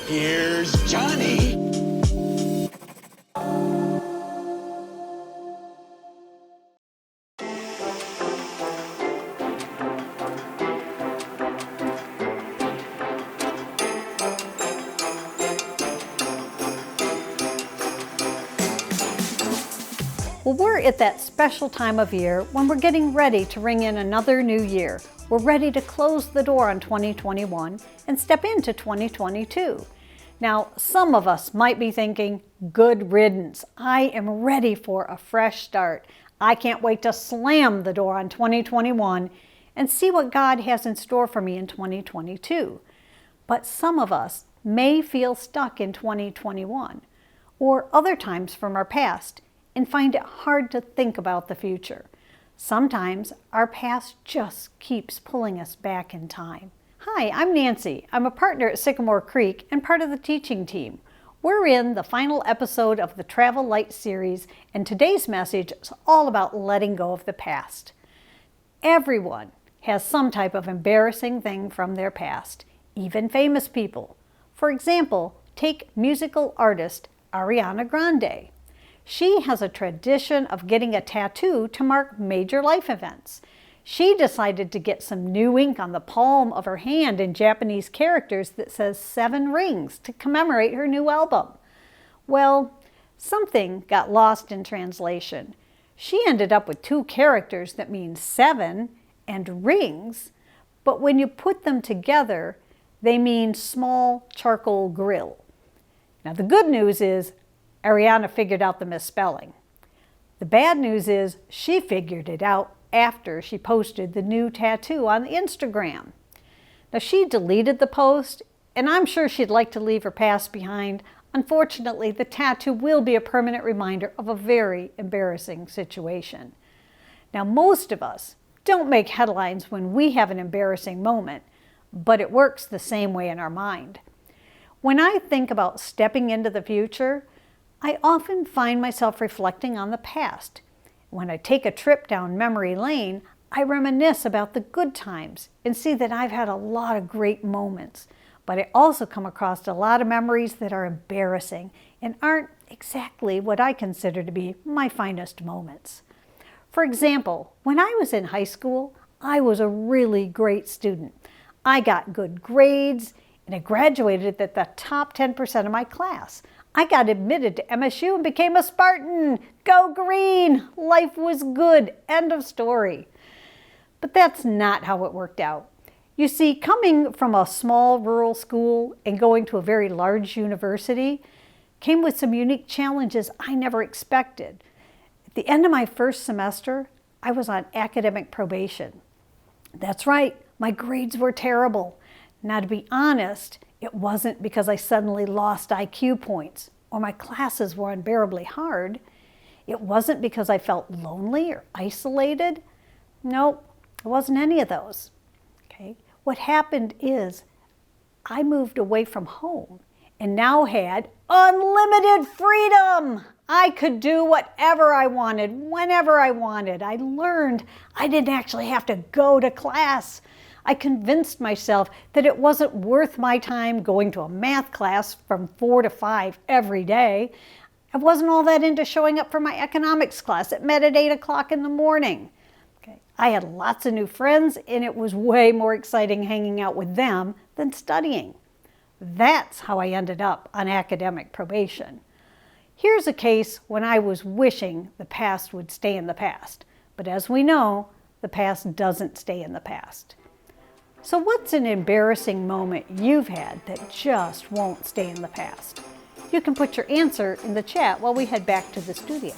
Here's Johnny. Well, we're at that special time of year when we're getting ready to ring in another new year. We're ready to close the door on 2021 and step into 2022. Now, some of us might be thinking, good riddance. I am ready for a fresh start. I can't wait to slam the door on 2021 and see what God has in store for me in 2022. But some of us may feel stuck in 2021 or other times from our past and find it hard to think about the future. Sometimes our past just keeps pulling us back in time. Hi, I'm Nancy. I'm a partner at Sycamore Creek and part of the teaching team. We're in the final episode of the Travel Light series, and today's message is all about letting go of the past. Everyone has some type of embarrassing thing from their past, even famous people. For example, take musical artist Ariana Grande. She has a tradition of getting a tattoo to mark major life events. She decided to get some new ink on the palm of her hand in Japanese characters that says 7 rings to commemorate her new album. Well, something got lost in translation. She ended up with 2 characters that mean 7 and rings, but when you put them together, they mean small charcoal grill. Now the good news is Ariana figured out the misspelling. The bad news is she figured it out after she posted the new tattoo on Instagram. Now she deleted the post, and I'm sure she'd like to leave her past behind. Unfortunately, the tattoo will be a permanent reminder of a very embarrassing situation. Now most of us don't make headlines when we have an embarrassing moment, but it works the same way in our mind. When I think about stepping into the future, I often find myself reflecting on the past. When I take a trip down memory lane, I reminisce about the good times and see that I've had a lot of great moments. But I also come across a lot of memories that are embarrassing and aren't exactly what I consider to be my finest moments. For example, when I was in high school, I was a really great student. I got good grades and I graduated at the top 10% of my class. I got admitted to MSU and became a Spartan. Go green! Life was good. End of story. But that's not how it worked out. You see, coming from a small rural school and going to a very large university came with some unique challenges I never expected. At the end of my first semester, I was on academic probation. That's right, my grades were terrible. Now, to be honest, it wasn't because I suddenly lost IQ points or my classes were unbearably hard. It wasn't because I felt lonely or isolated. Nope, it wasn't any of those. Okay? What happened is I moved away from home and now had unlimited freedom. I could do whatever I wanted, whenever I wanted. I learned I didn't actually have to go to class. I convinced myself that it wasn't worth my time going to a math class from 4 to 5 every day. I wasn't all that into showing up for my economics class that met at 8 o'clock in the morning. Okay. I had lots of new friends, and it was way more exciting hanging out with them than studying. That's how I ended up on academic probation. Here's a case when I was wishing the past would stay in the past. But as we know, the past doesn't stay in the past. So what's an embarrassing moment you've had that just won't stay in the past? You can put your answer in the chat while we head back to the studio.